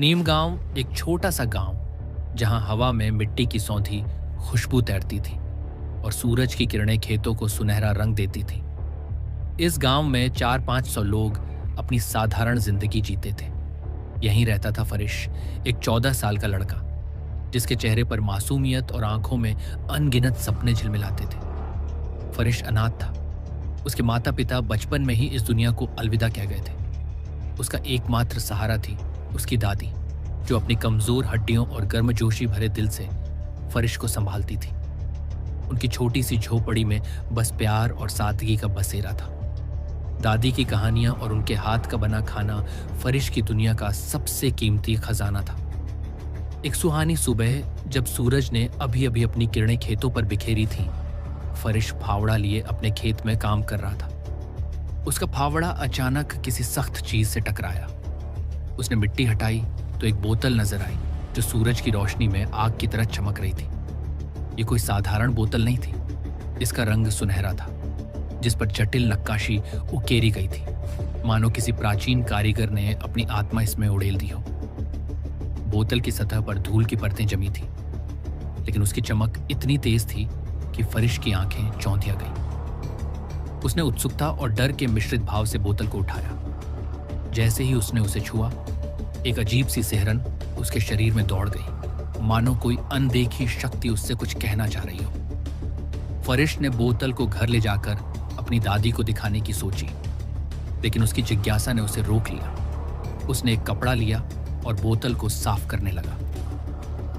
नीम गांव एक छोटा सा गांव जहां हवा में मिट्टी की सौंधी खुशबू तैरती थी और सूरज की किरणें खेतों को सुनहरा रंग देती थी। इस गांव में 400-500 लोग अपनी साधारण जिंदगी जीते थे। यहीं रहता था फरिश, एक 14 साल का लड़का जिसके चेहरे पर मासूमियत और आंखों में अनगिनत सपने झिलमिलाते थे। फरिश अनाथ था। उसके माता पिता बचपन में ही इस दुनिया को अलविदा कह गए थे। उसका एकमात्र सहारा थी उसकी दादी, जो अपनी कमजोर हड्डियों और गर्मजोशी भरे दिल से फरिश को संभालती थी। उनकी छोटी सी झोपड़ी में बस प्यार और सादगी का बसेरा था। दादी की कहानियां और उनके हाथ का बना खाना फरिश की दुनिया का सबसे कीमती खजाना था। एक सुहानी सुबह जब सूरज ने अभी अभी अपनी किरणें खेतों पर बिखेरी थी, फरिश फावड़ा लिए अपने खेत में काम कर रहा था। उसका फावड़ा अचानक किसी सख्त चीज से टकराया। उसने मिट्टी हटाई तो एक बोतल नजर आई जो सूरज की रोशनी में आग की तरह चमक रही थी। ये कोई साधारण बोतल नहीं थी। इसका रंग सुनहरा था, जिस पर जटिल नक्काशी उकेरी गई थी, मानो किसी प्राचीन कारीगर ने अपनी आत्मा इसमें उड़ेल दी हो। बोतल की सतह पर धूल की परतें जमी थी, लेकिन उसकी चमक इतनी तेज थी कि फरिश की आंखें चौंधिया गईं। उसने उत्सुकता और डर के मिश्रित भाव से बोतल को उठाया। जैसे ही उसने उसे छुआ, एक अजीब सी सिहरन उसके शरीर में दौड़ गई, मानो कोई अनदेखी शक्ति उससे कुछ कहना चाह रही हो। फरिश ने बोतल को घर ले जाकर अपनी दादी को दिखाने की सोची, लेकिन उसकी जिज्ञासा ने उसे रोक लिया। उसने एक कपड़ा लिया और बोतल को साफ करने लगा।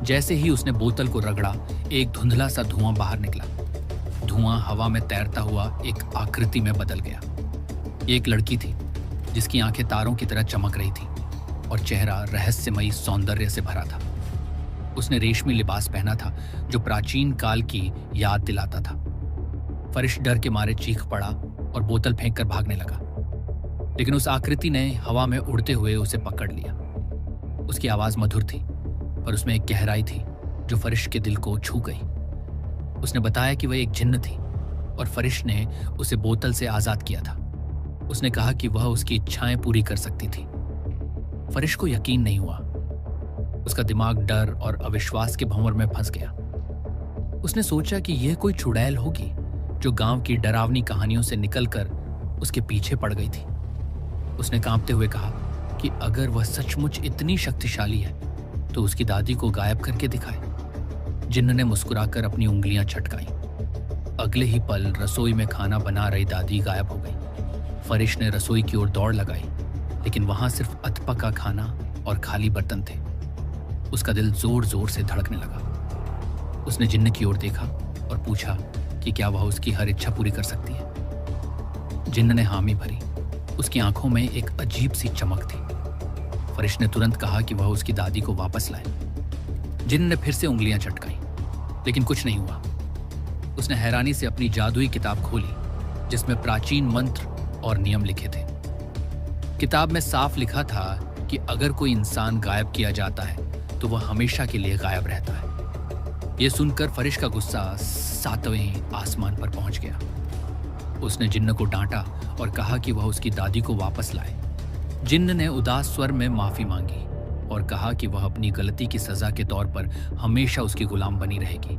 जैसे ही उसने बोतल को रगड़ा, एक धुंधला सा धुआं बाहर निकला। धुआं हवा में तैरता हुआ एक आकृति में बदल गया। ये एक लड़की थी जिसकी आंखें तारों की तरह चमक रही थी और चेहरा रहस्यमयी सौंदर्य से भरा था। उसने रेशमी लिबास पहना था जो प्राचीन काल की याद दिलाता था। फरिश डर के मारे चीख पड़ा और बोतल फेंक कर भागने लगा, लेकिन उस आकृति ने हवा में उड़ते हुए उसे पकड़ लिया। उसकी आवाज मधुर थी, पर उसमें एक गहराई थी जो फरिश के दिल को छू गई। उसने बताया कि वह एक जिन्न थी और फरिश ने उसे बोतल से आजाद किया था। उसने कहा कि वह उसकी इच्छाएं पूरी कर सकती थी। फरिश को यकीन नहीं हुआ। उसका दिमाग डर और अविश्वास के भंवर में फंस गया। उसने सोचा कि यह कोई चुड़ैल होगी जो गांव की डरावनी कहानियों से निकलकर उसके पीछे पड़ गई थी। उसने कांपते हुए कहा कि अगर वह सचमुच इतनी शक्तिशाली है तो उसकी दादी को गायब करके दिखाए। जिन्न ने मुस्कुराकर अपनी उंगलियां छटकाई। अगले ही पल रसोई में खाना बना रही दादी गायब हो गई। फरिश ने रसोई की ओर दौड़ लगाई, लेकिन वहां सिर्फ अधपका खाना और खाली बर्तन थे। उसका दिल जोर जोर से धड़कने लगा। उसने जिन्न की ओर देखा और पूछा कि क्या वह उसकी हर इच्छा पूरी कर सकती है। जिन्न ने हामी भरी। उसकी आंखों में एक अजीब सी चमक थी। फरिश ने तुरंत कहा कि वह उसकी दादी को वापस लाए। जिन्न ने फिर से उंगलियां चटकाई, लेकिन कुछ नहीं हुआ। उसने हैरानी से अपनी जादुई किताब खोली जिसमें प्राचीन मंत्र और नियम लिखे थे। किताब में साफ लिखा था कि अगर कोई इंसान गायब किया जाता है तो वह हमेशा के लिए गायब रहता है। यह सुनकर फरिश का गुस्सा 7वें आसमान पर पहुंच गया। उसने जिन्न को डांटा और कहा कि वह उसकी दादी को वापस लाए। जिन्न ने उदास स्वर में माफी मांगी और कहा कि वह अपनी गलती की सजा के तौर पर हमेशा उसकी गुलाम बनी रहेगी।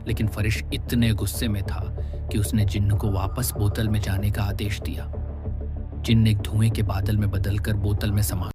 लेकिन फरिश इतने गुस्से में था कि उसने जिन्न को वापस बोतल में जाने का आदेश दिया। जिन्न एक धुएं के बादल में बदलकर बोतल में समा